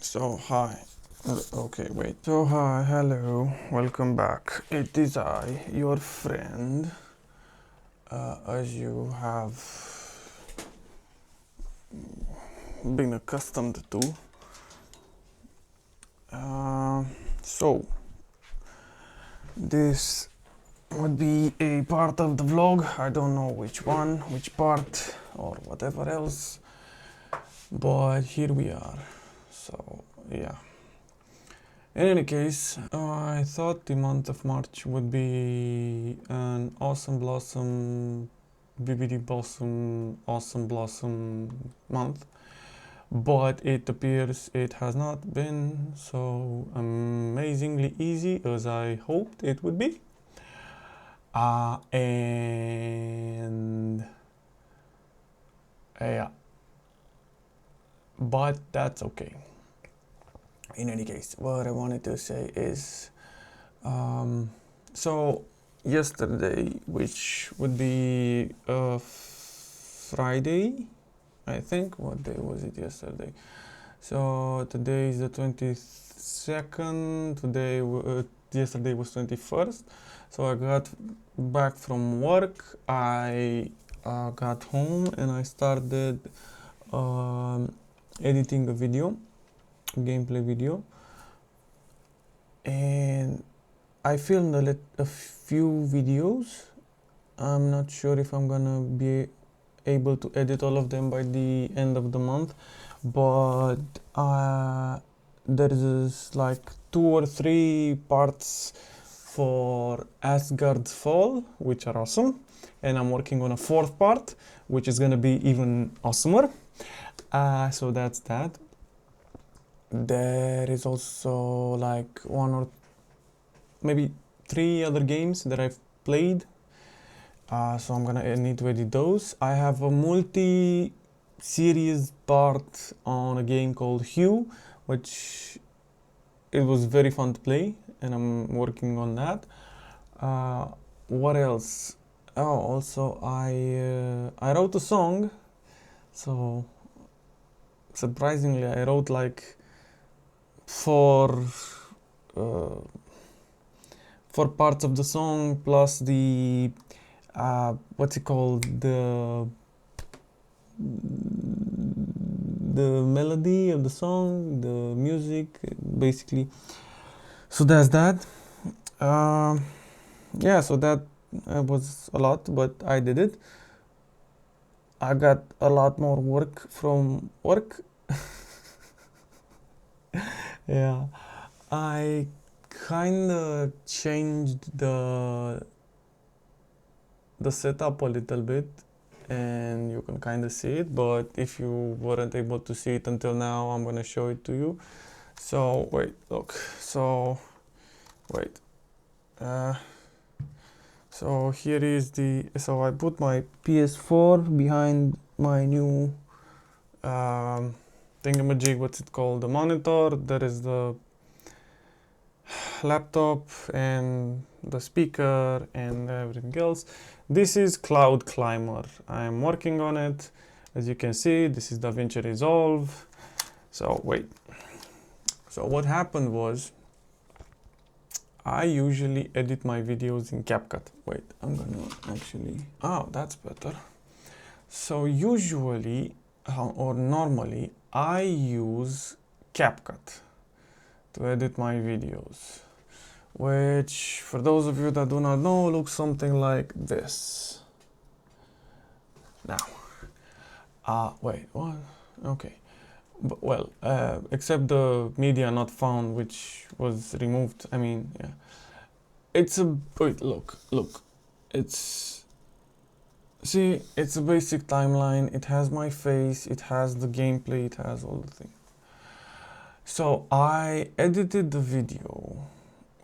So hi. Okay, wait. So hi, hello, welcome back. It is I, your friend, as you have been accustomed to. Uh, so this would be a part of the vlog. I don't know which one, which part, or whatever else. But here we are. So yeah. In any case, I thought the month of March would be an awesome blossom, BBD blossom, awesome blossom month, but it appears it has not been so amazingly easy as I hoped it would be. And yeah, but that's okay. In any case, what I wanted to say is, so yesterday, which would be Friday, I think. What day was it yesterday? So today is the 22nd. Yesterday was 21st. So I got back from work. I got home and I started editing a video, gameplay video, and I filmed a few videos. I'm not sure if I'm gonna be able to edit all of them by the end of the month, but there's like 2 or 3 parts for Asgard's Fall, which are awesome, and I'm working on a 4th part, which is gonna be even awesomer. So that's that. There is also like 1 or maybe 3 other games that I've played. So I'm gonna need to edit those. I have a multi-series part on a game called Hue, which it was very fun to play, and I'm working on that. What else? Oh, also I wrote a song. So surprisingly, I wrote like four uh, 4 parts of the song plus the what's it called, the melody of the song, the music, basically. So that's that. Yeah, so that was a lot, but I did it. I got a lot more work from work. Yeah, I kind of changed the setup a little bit, and you can kind of see it, but if you weren't able to see it until now, I'm gonna show it to you. So wait, look, so wait, so here is so I put my PS4 behind my new thingamajig, what's it called, the monitor. There is the laptop and the speaker and everything else. This is Cloud Climber. I'm working on it. As you can see, this is DaVinci Resolve. So wait. So what happened was, I usually edit my videos in CapCut. Wait, I'm gonna actually... Oh, that's better. So usually, or normally, I use CapCut to edit my videos, which, for those of you that do not know, looks something like this. Now, wait, what? Okay. Well, except the media not found, which was removed. I mean, yeah. It's a... Wait, look. It's... See, it's a basic timeline. It has my face, it has the gameplay, it has all the things. So I edited the video,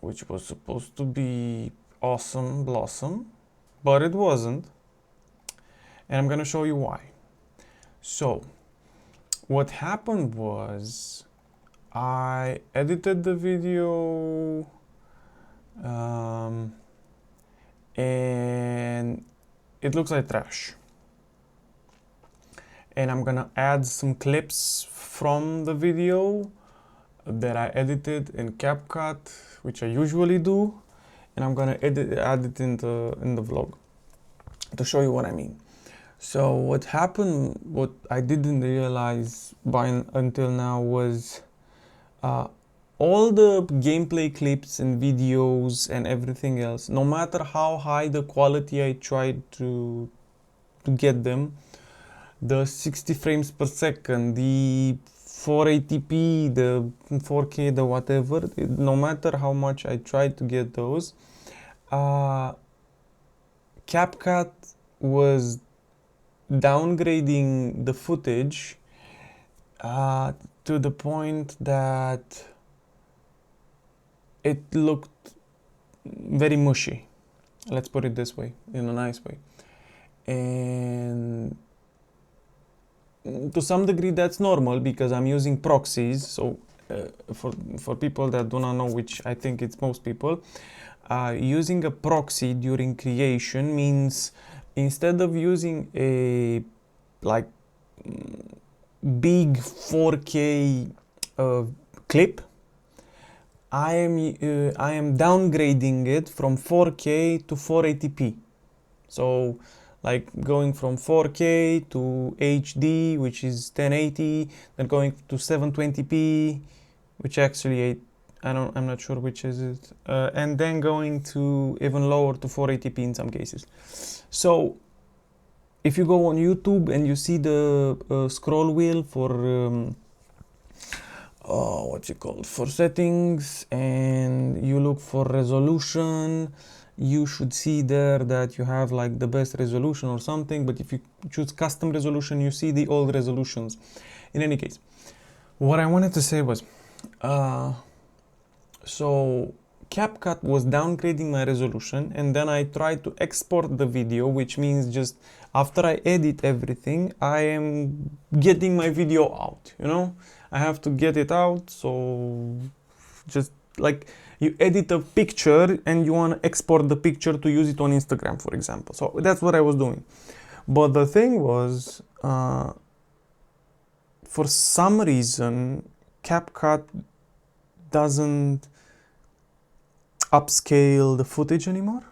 which was supposed to be awesome blossom, but it wasn't. And I'm gonna show you why. So, what happened was, I edited the video and it looks like trash. And I'm gonna add some clips from the video that I edited in CapCut, which I usually do, and I'm gonna add it in the vlog to show you what I mean. So what happened, what I didn't realize until now was all the gameplay clips and videos and everything else, no matter how high the quality I tried to get them, the 60 frames per second, the 480p, the 4K, the whatever, no matter how much I tried to get those, CapCut was downgrading the footage to the point that it looked very mushy. Let's put it this way, in a nice way. And to some degree that's normal because I'm using proxies. So for people that do not know, which I think it's most people, using a proxy during creation means instead of using a like big 4K clip, I am downgrading it from 4K to 480p. So like going from 4K to HD, which is 1080, then going to 720p, which actually I'm not sure which is it, and then going to even lower to 480p in some cases. So if you go on YouTube and you see the scroll wheel for what's it called, for settings, and you look for resolution, you should see there that you have like the best resolution or something. But if you choose custom resolution, you see the old resolutions. In any case, what I wanted to say was so CapCut was downgrading my resolution, and then I tried to export the video, which means just after I edit everything, I am getting my video out, you know? I have to get it out. So just like you edit a picture and you want to export the picture to use it on Instagram, for example. So that's what I was doing. But the thing was, for some reason, CapCut doesn't upscale the footage anymore.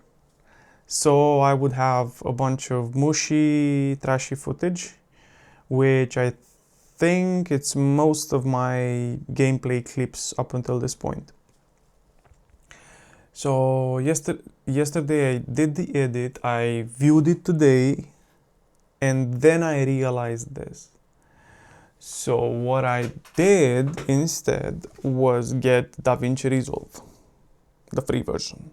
So I would have a bunch of mushy, trashy footage, which I think it's most of my gameplay clips up until this point. So yesterday I did the edit, I viewed it today, and then I realized this. So what I did instead was get DaVinci Resolve, the free version.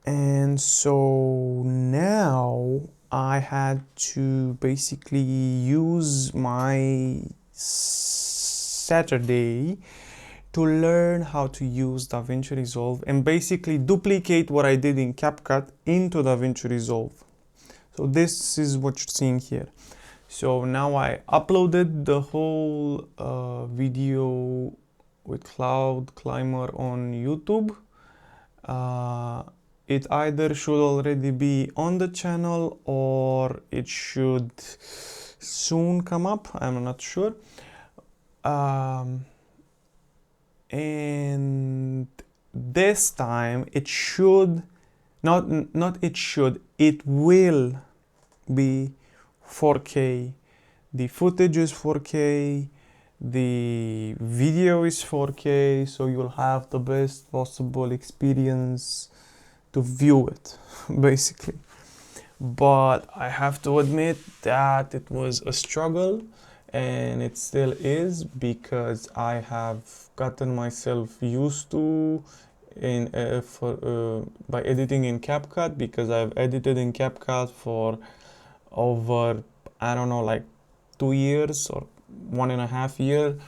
And so now I had to basically use my Saturday to learn how to use DaVinci Resolve and basically duplicate what I did in CapCut into DaVinci Resolve. So this is what you're seeing here. So now I uploaded the whole video with Cloud Climber on YouTube. It either should already be on the channel or it should soon come up, I'm not sure. And this time it should, it will be 4K. The footage is 4K, the video is 4K, so you'll have the best possible experience to view it, basically. But I have to admit that it was a struggle, and it still is, because I have gotten myself used to by editing in CapCut, because I've edited in CapCut for over, I don't know, like 2 years or 1.5 years,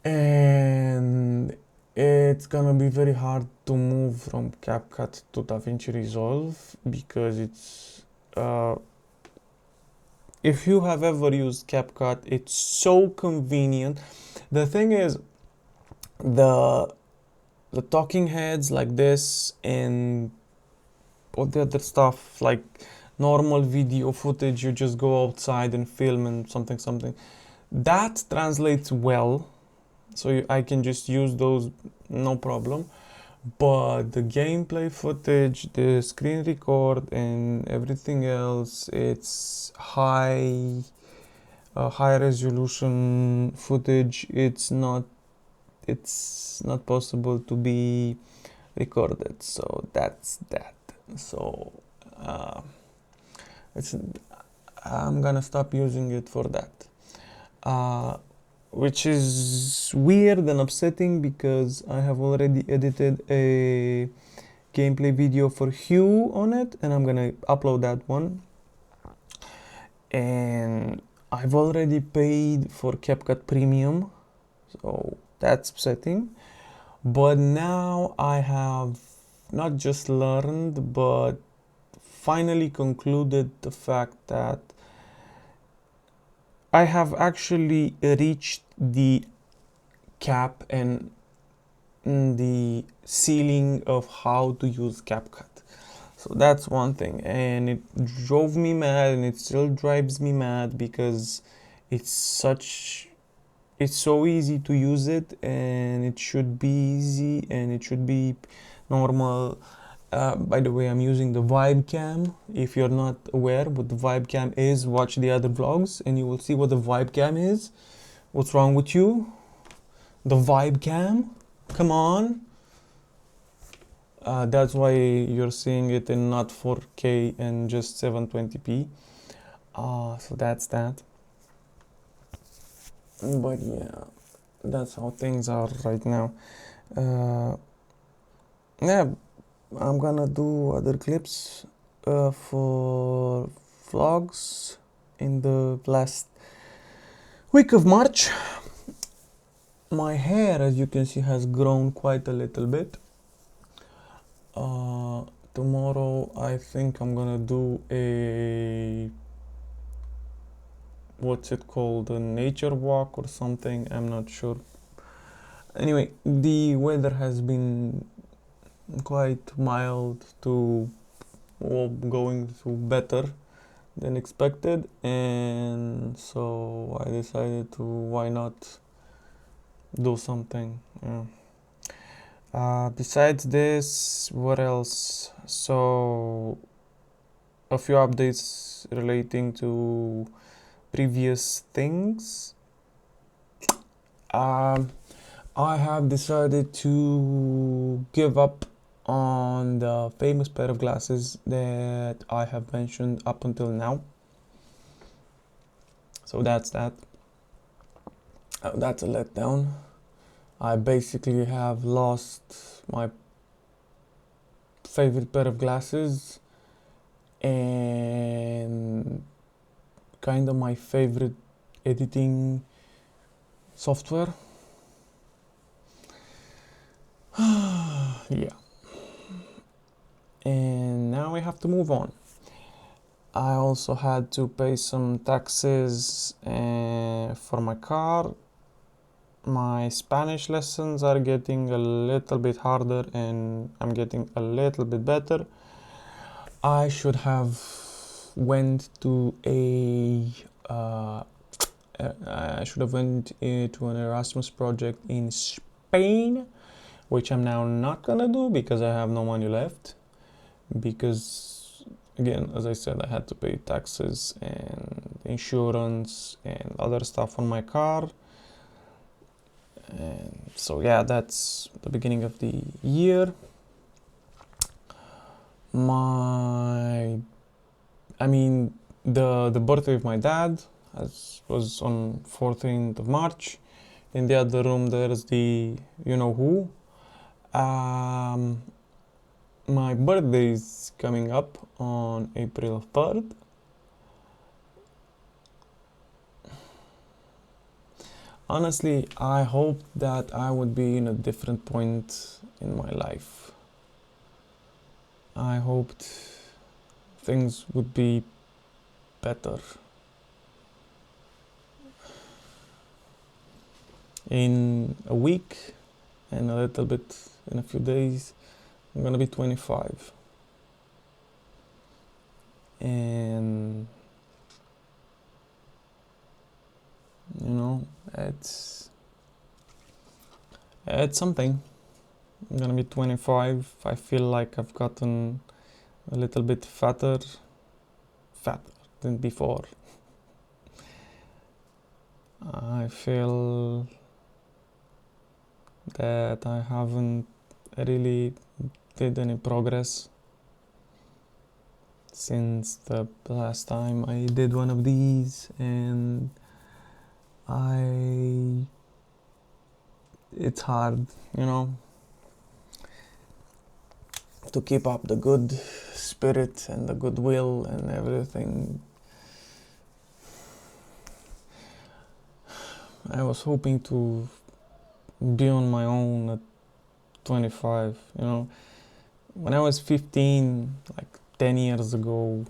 and it's gonna be very hard to move from CapCut to DaVinci Resolve, because it's if you have ever used CapCut, it's so convenient. The thing is, the talking heads like this and all the other stuff, like normal video footage, you just go outside and film and something, that translates well. so I can just use those, no problem. But the gameplay footage, the screen record, and everything else, it's high resolution footage. It's not possible to be recorded. So that's that. So uh, it's I'm gonna stop using it for that. Which is weird and upsetting because I have already edited a gameplay video for Hue on it, and I'm gonna upload that one. And I've already paid for CapCut Premium, so that's upsetting. But now I have not just learned, but finally concluded the fact that I have actually reached the cap and the ceiling of how to use CapCut. So that's one thing, and it drove me mad, and it still drives me mad because it's so easy to use it, and it should be easy, and it should be normal. By the way, I'm using the Vibe Cam. If you're not aware what the Vibe Cam is, watch the other vlogs and you will see what the Vibe Cam is. What's wrong with you? The Vibe Cam? Come on. That's why you're seeing it in not 4K and just 720p. So that's that. But yeah, that's how things are right now. Yeah, I'm gonna do other clips for vlogs in the last week of March. My hair, as you can see, has grown quite a little bit. Tomorrow I think I'm gonna do a, what's it called, a nature walk or something, I'm not sure. Anyway, the weather has been quite mild to, well, going to better than expected, and so I decided to, why not do something. Yeah. Besides this, what else? So a few updates relating to previous things. I have decided to give up on the famous pair of glasses that I have mentioned up until now. So that's that. That's a letdown. I basically have lost my favorite pair of glasses and kind of my favorite editing software. Yeah. And now we have to move on. I also had to pay some taxes for my car. My Spanish lessons are getting a little bit harder and I'm getting a little bit better. I should have went to to an Erasmus project in Spain, which I'm now not gonna do because I have no money left. Because again, as I said, I had to pay taxes and insurance and other stuff on my car. And so yeah, that's the beginning of the year. The birthday of my dad was on 14th of March. In the other room there's the you know who. My birthday is coming up on April 3rd. Honestly, I hoped that I would be in a different point in my life. I hoped things would be better. In a week and a little bit in a few days, I'm gonna be 25. And you know, it's It's something. I'm gonna be 25. I feel like I've gotten a little bit fatter than before. I feel that I haven't really did any progress since the last time I did one of these, and I it's hard, you know, to keep up the good spirit and the goodwill and everything. I was hoping to be on my own at 25, you know. When I was 15, like 10 years ago,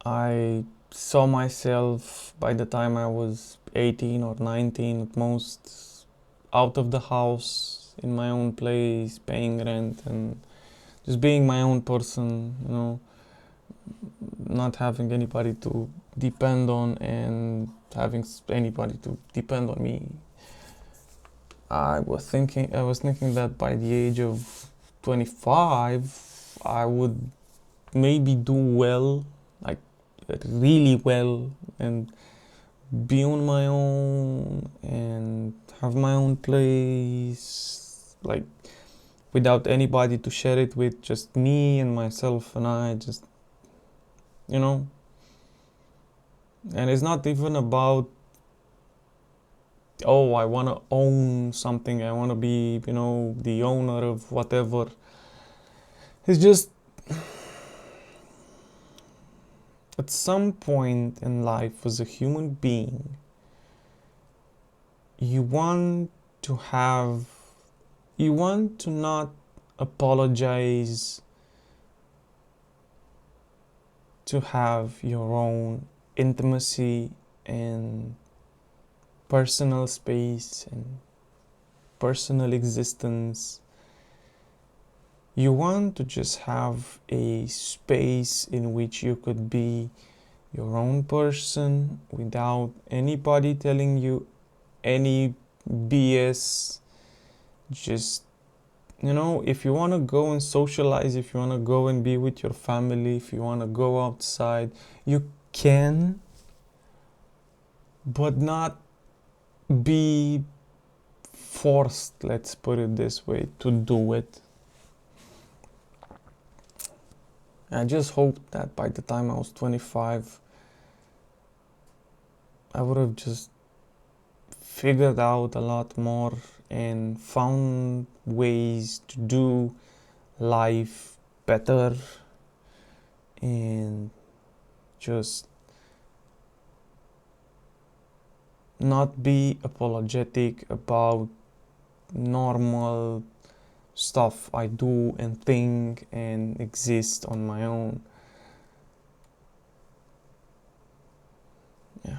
I saw myself by the time I was 18 or 19 at most, out of the house, in my own place, paying rent and just being my own person, you know, not having anybody to depend on and having anybody to depend on me. I was thinking that by the age of 25, I would maybe do well, like really well, and be on my own and have my own place, like without anybody to share it with, just me and myself and I, just, you know. And it's not even about, oh, I want to own something, I want to be, you know, the owner of whatever. It's just, at some point in life as a human being, you want to have, you want to not apologize to have your own intimacy and personal space and personal existence. You want to just have a space in which you could be your own person without anybody telling you any BS. Just, you know, if you want to go and socialize, if you want to go and be with your family, if you want to go outside, you can, but not be forced, let's put it this way, to do it. I just hope that by the time I was 25, I would have just figured out a lot more and found ways to do life better and just not be apologetic about normal stuff I do and think and exist on my own. Yeah.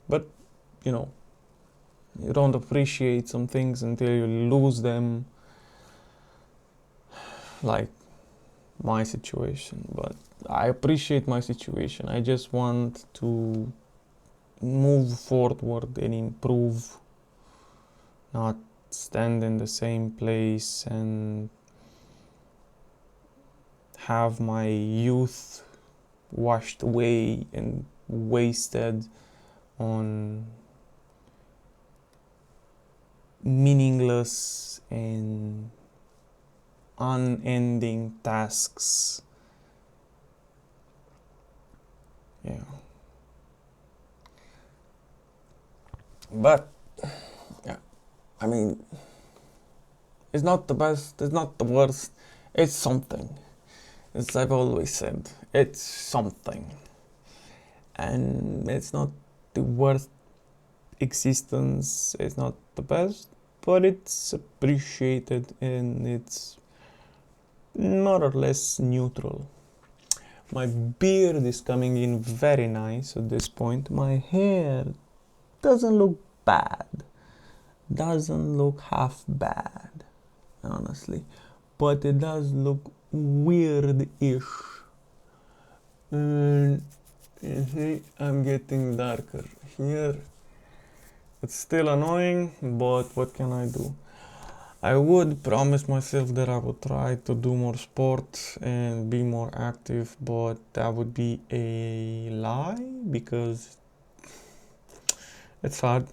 But, you know, you don't appreciate some things until you lose them, like my situation. But I appreciate my situation. I just want to move forward and improve, not stand in the same place and have my youth washed away and wasted on meaningless and unending tasks. Yeah. But, yeah, I mean, it's not the best, it's not the worst, it's something. As I've always said, it's something. And it's not the worst existence, it's not the best, but it's appreciated and it's more or less neutral. My beard is coming in very nice at this point. My hair doesn't look bad. Doesn't look half bad, honestly. But it does look weird-ish. And you see, I'm getting darker here It's still annoying, but what can I do? I would promise myself that I would try to do more sports and be more active, but that would be a lie because it's hard.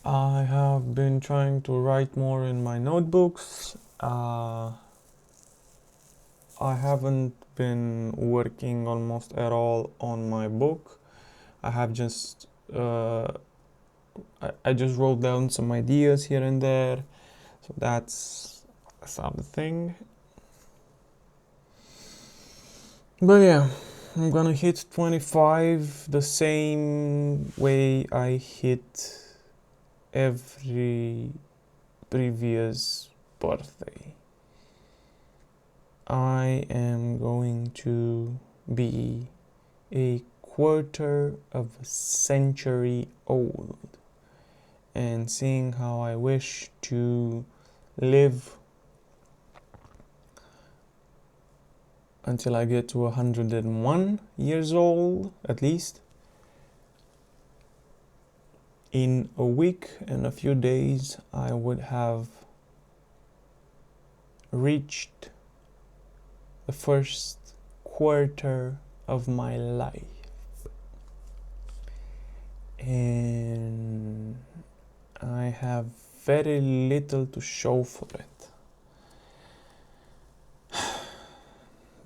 I have been trying to write more in my notebooks. I haven't been working almost at all on my book. I have just I just wrote down some ideas here and there, so that's something. But yeah, I'm gonna hit 25 the same way I hit every previous birthday. I am going to be a quarter of a century old, and seeing how I wish to live until I get to 101 years old at least. In a week and a few days, I would have reached the first quarter of my life, and I have very little to show for it.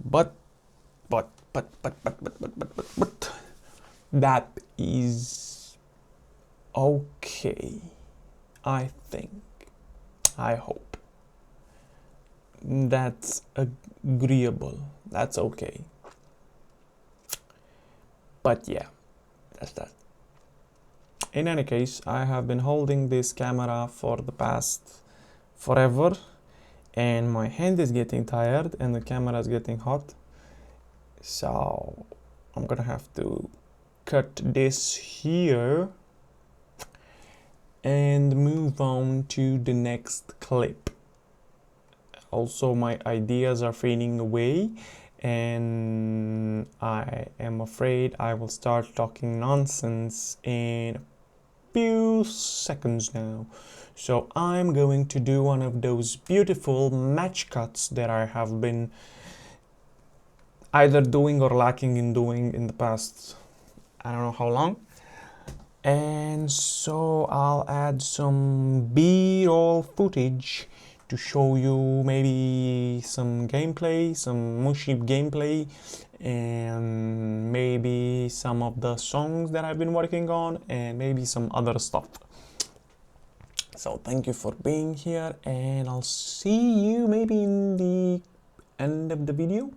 But that is okay. I think, I hope. That's agreeable. That's okay. But yeah, that's that. In any case, I have been holding this camera for the past forever, and my hand is getting tired and the camera is getting hot. So I'm gonna have to cut this here and move on to the next clip. Also, my ideas are fading away, and I am afraid I will start talking nonsense in a few seconds now. So I'm going to do one of those beautiful match cuts that I have been either doing or lacking in doing in the past, I don't know how long. And so I'll add some B-roll footage to show you maybe some gameplay, some Mushib gameplay, and maybe some of the songs that I've been working on, and maybe some other stuff. So thank you for being here, and I'll see you maybe in the end of the video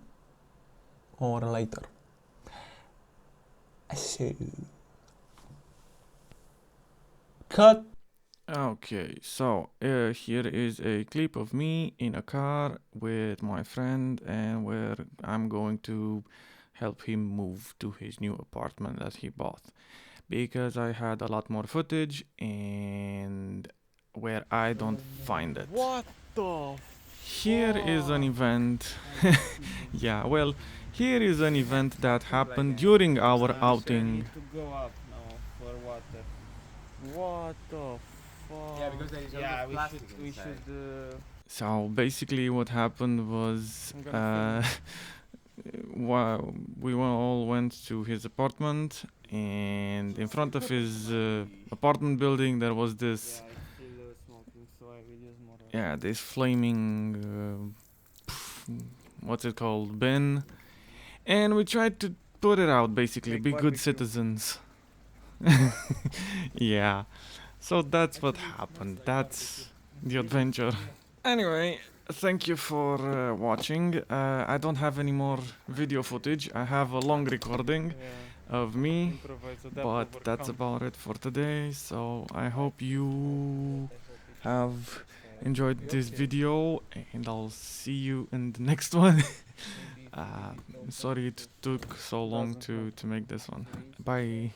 or later. So, cut. Okay, so here is a clip of me in a car with my friend, and where I'm going to help him move to his new apartment that he bought, because I had a lot more footage and where I don't find it. What the Here is an event. Yeah, well, here is an event that happened during our outing. to go up now for water. What the fuck? Yeah, because there is a lot Yeah, of we plastic should we inside. should So basically, what happened was I'm gonna we all went to his apartment, and in front of his apartment building there was this yeah, I feel smoking, so I will use more. this flaming what's it called, bin, and we tried to put it out, basically. Like be good barbecue. citizens. Yeah, so that's what happened. That's the adventure. Anyway, thank you for watching. I don't have any more video footage. I have a long recording Yeah, of me, improvise, adapt, but that's overcome. about it for today. So I hope you have enjoyed this video, and I'll see you in the next one. Sorry it took so long to make this one. Bye.